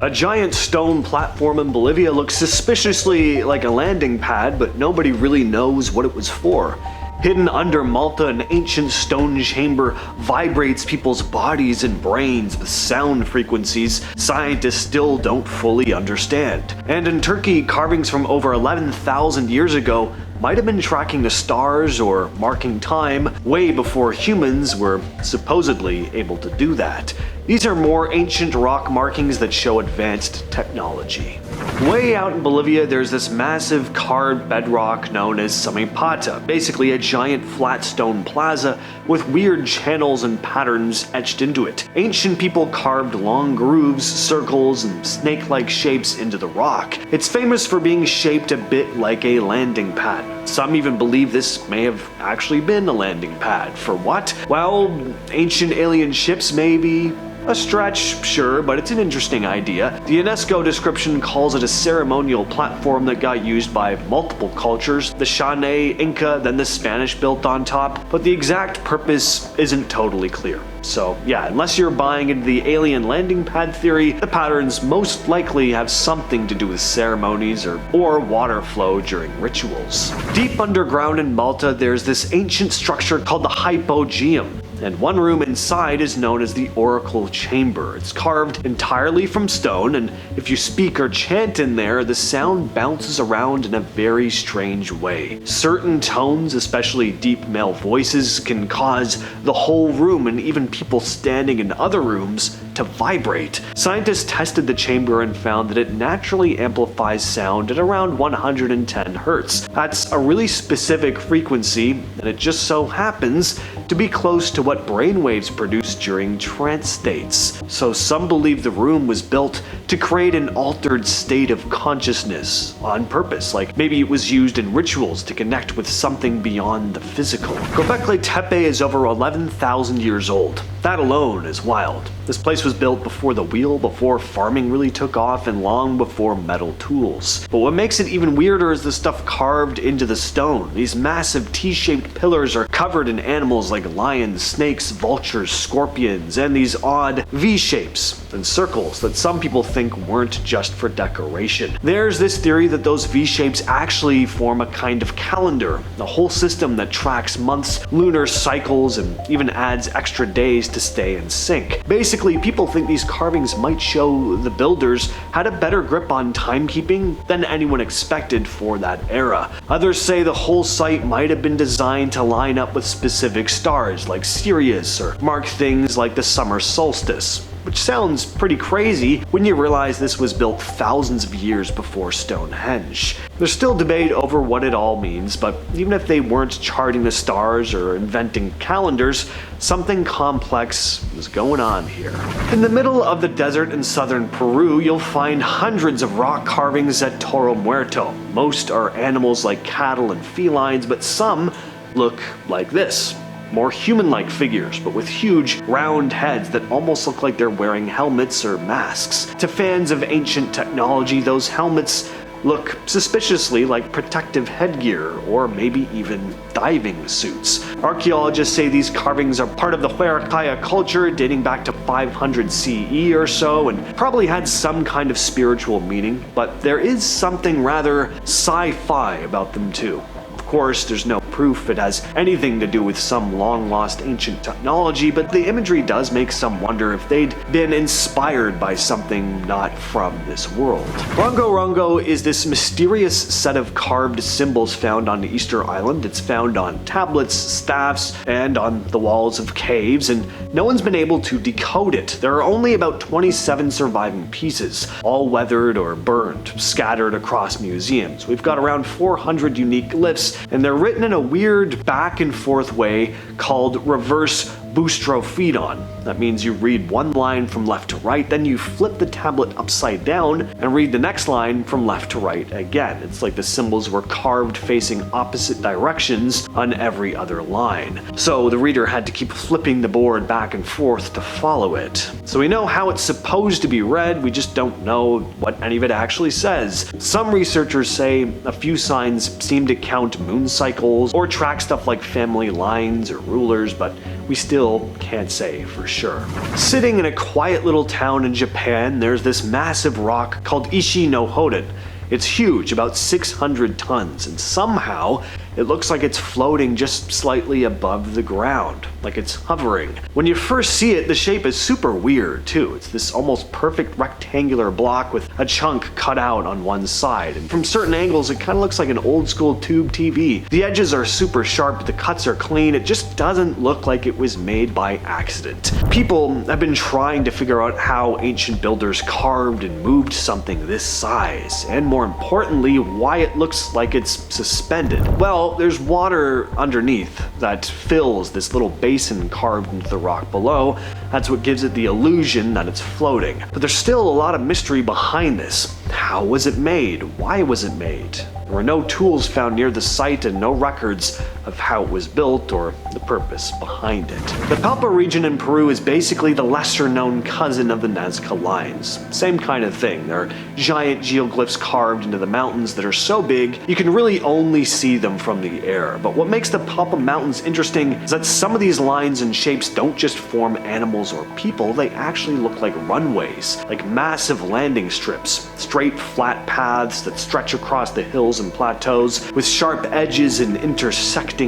A giant stone platform in Bolivia looks suspiciously like a landing pad, but nobody really knows what it was for. Hidden under Malta, an ancient stone chamber vibrates people's bodies and brains with sound frequencies scientists still don't fully understand. And in Turkey, carvings from over 11,000 years ago might have been tracking the stars or marking time way before humans were supposedly able to do that. These are more ancient rock markings that show advanced technology. Way out in Bolivia, there's this massive carved bedrock known as Samipata, basically a giant flat stone plaza with weird channels and patterns etched into it. Ancient people carved long grooves, circles, and snake-like shapes into the rock. It's famous for being shaped a bit like a landing pad. Some even believe this may have actually been a landing pad. For what? Well, ancient alien ships maybe? A stretch, sure, but it's an interesting idea. The UNESCO description calls it a ceremonial platform that got used by multiple cultures. The Shane, Inca, then the Spanish built on top, but the exact purpose isn't totally clear. So yeah, unless you're buying into the alien landing pad theory, the patterns most likely have something to do with ceremonies or water flow during rituals. Deep underground in Malta, there's this ancient structure called the Hypogeum. And one room inside is known as the Oracle Chamber. It's carved entirely from stone, and if you speak or chant in there, the sound bounces around in a very strange way. Certain tones, especially deep male voices, can cause the whole room and even people standing in other rooms to vibrate. Scientists tested the chamber and found that it naturally amplifies sound at around 110 Hz. That's a really specific frequency, and it just so happens to be close to what brainwaves produce during trance states. So some believe the room was built to create an altered state of consciousness on purpose, like maybe it was used in rituals to connect with something beyond the physical. Göbekli Tepe is over 11,000 years old. That alone is wild. This place was built before the wheel, before farming really took off, and long before metal tools. But what makes it even weirder is the stuff carved into the stone. These massive T-shaped pillars are covered in animals like lions, snakes, vultures, scorpions, and these odd V-shapes and circles that some people think weren't just for decoration. There's this theory that those V-shapes actually form a kind of calendar, a whole system that tracks months, lunar cycles, and even adds extra days to stay in sync. Basically, people think these carvings might show the builders had a better grip on timekeeping than anyone expected for that era. Others say the whole site might have been designed to line up with specific stars like Sirius or mark things like the summer solstice, which sounds pretty crazy when you realize this was built thousands of years before Stonehenge. There's still debate over what it all means, but even if they weren't charting the stars or inventing calendars, something complex is going on here. In the middle of the desert in southern Peru, you'll find hundreds of rock carvings at Toro Muerto. Most are animals like cattle and felines, but some look like this. More human-like figures, but with huge, round heads that almost look like they're wearing helmets or masks. To fans of ancient technology, those helmets look suspiciously like protective headgear, or maybe even diving suits. Archaeologists say these carvings are part of the Huayraca culture dating back to 500 CE or so, and probably had some kind of spiritual meaning, but there is something rather sci-fi about them too. Of course, there's no proof it has anything to do with some long-lost ancient technology, but the imagery does make some wonder if they'd been inspired by something not from this world. Rongo Rongo is this mysterious set of carved symbols found on Easter Island. It's found on tablets, staffs, and on the walls of caves, and no one's been able to decode it. There are only about 27 surviving pieces, all weathered or burned, scattered across museums. We've got around 400 unique glyphs, and they're written in a weird back and forth way called reverse boustrophodon. That means you read one line from left to right, then you flip the tablet upside down and read the next line from left to right again. It's like the symbols were carved facing opposite directions on every other line. So the reader had to keep flipping the board back and forth to follow it. So we know how it's supposed to be read, we just don't know what any of it actually says. Some researchers say a few signs seem to count moon cycles or track stuff like family lines or rulers, but we still can't say for sure. Sitting in a quiet little town in Japan, there's this massive rock called Ishi no Hoden. It's huge, about 600 tons, and somehow it looks like it's floating just slightly above the ground, like it's hovering. When you first see it, the shape is super weird too. It's this almost perfect rectangular block with a chunk cut out on one side, and from certain angles it kind of looks like an old school tube TV. The edges are super sharp, the cuts are clean, it just doesn't look like it was made by accident. People have been trying to figure out how ancient builders carved and moved something this size, and more importantly, why it looks like it's suspended. Well, there's water underneath that fills this little basin carved into the rock below. That's what gives it the illusion that it's floating. But there's still a lot of mystery behind this. How was it made? Why was it made? There were no tools found near the site and no records of how it was built or the purpose behind it. The Palpa region in Peru is basically the lesser known cousin of the Nazca Lines. Same kind of thing. There are giant geoglyphs carved into the mountains that are so big you can really only see them from the air. But what makes the Palpa Mountains interesting is that some of these lines and shapes don't just form animals or people, they actually look like runways, like massive landing strips, straight flat paths that stretch across the hills and plateaus with sharp edges and intersecting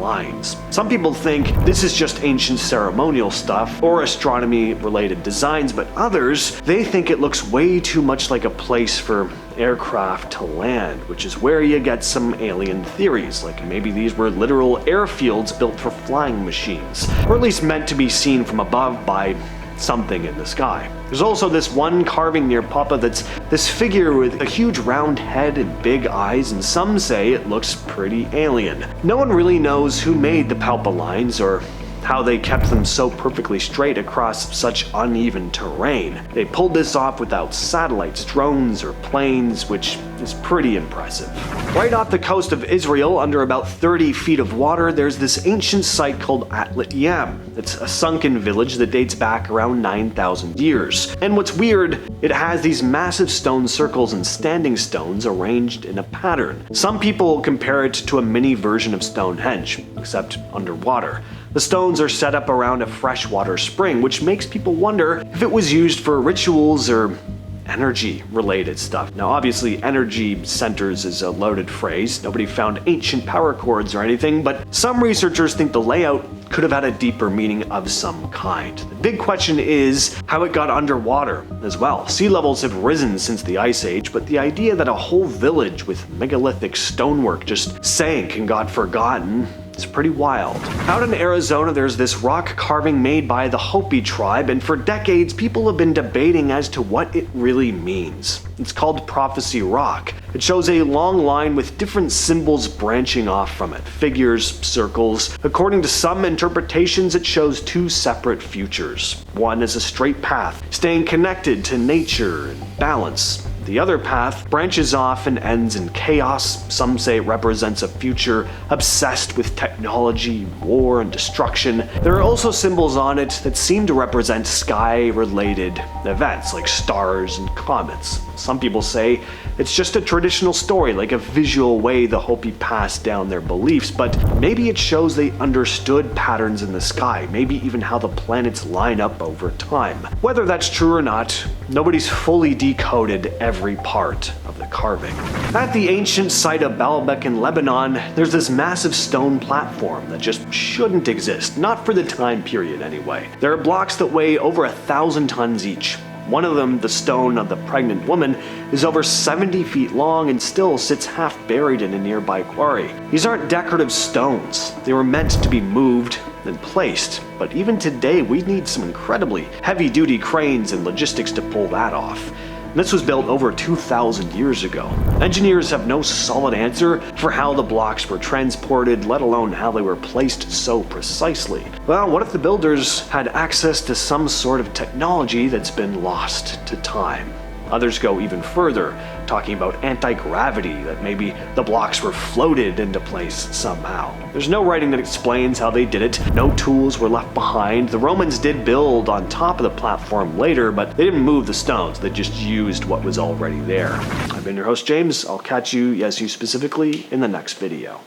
lines. Some people think this is just ancient ceremonial stuff or astronomy related designs, but others, they think it looks way too much like a place for aircraft to land, which is where you get some alien theories, like maybe these were literal airfields built for flying machines, or at least meant to be seen from above by something in the sky. There's also this one carving near Palpa that's this figure with a huge round head and big eyes, and some say it looks pretty alien. No one really knows who made the Palpa lines or how they kept them so perfectly straight across such uneven terrain. They pulled this off without satellites, drones, or planes, which is pretty impressive. Right off the coast of Israel, under about 30 feet of water, there's this ancient site called Atlit Yam. It's a sunken village that dates back around 9,000 years. And what's weird, it has these massive stone circles and standing stones arranged in a pattern. Some people compare it to a mini version of Stonehenge, except underwater. The stones are set up around a freshwater spring, which makes people wonder if it was used for rituals or energy-related stuff. Now, obviously, energy centers is a loaded phrase. Nobody found ancient power cords or anything, but some researchers think the layout could have had a deeper meaning of some kind. The big question is how it got underwater as well. Sea levels have risen since the Ice Age, but the idea that a whole village with megalithic stonework just sank and got forgotten, it's pretty wild. Out in Arizona, there's this rock carving made by the Hopi tribe, and for decades, people have been debating as to what it really means. It's called Prophecy Rock. It shows a long line with different symbols branching off from it, figures, circles. According to some interpretations, it shows two separate futures. One is a straight path, staying connected to nature and balance. The other path branches off and ends in chaos. Some say it represents a future obsessed with technology, war, and destruction. There are also symbols on it that seem to represent sky-related events like stars and comets. Some people say it's just a traditional story, like a visual way the Hopi passed down their beliefs, but maybe it shows they understood patterns in the sky, maybe even how the planets line up over time. Whether that's true or not, nobody's fully decoded every part of the carving. At the ancient site of Baalbek in Lebanon, there's this massive stone platform that just shouldn't exist, not for the time period anyway. There are blocks that weigh over 1,000 tons each. One of them, the stone of the pregnant woman, is over 70 feet long and still sits half buried in a nearby quarry. These aren't decorative stones. They were meant to be moved and placed, but even today we need some incredibly heavy-duty cranes and logistics to pull that off. This was built over 2,000 years ago. Engineers have no solid answer for how the blocks were transported, let alone how they were placed so precisely. Well, what if the builders had access to some sort of technology that's been lost to time? Others go even further, talking about anti-gravity, that maybe the blocks were floated into place somehow. There's no writing that explains how they did it. No tools were left behind. The Romans did build on top of the platform later, but they didn't move the stones. They just used what was already there. I've been your host, James. I'll catch you, yes, you specifically, in the next video.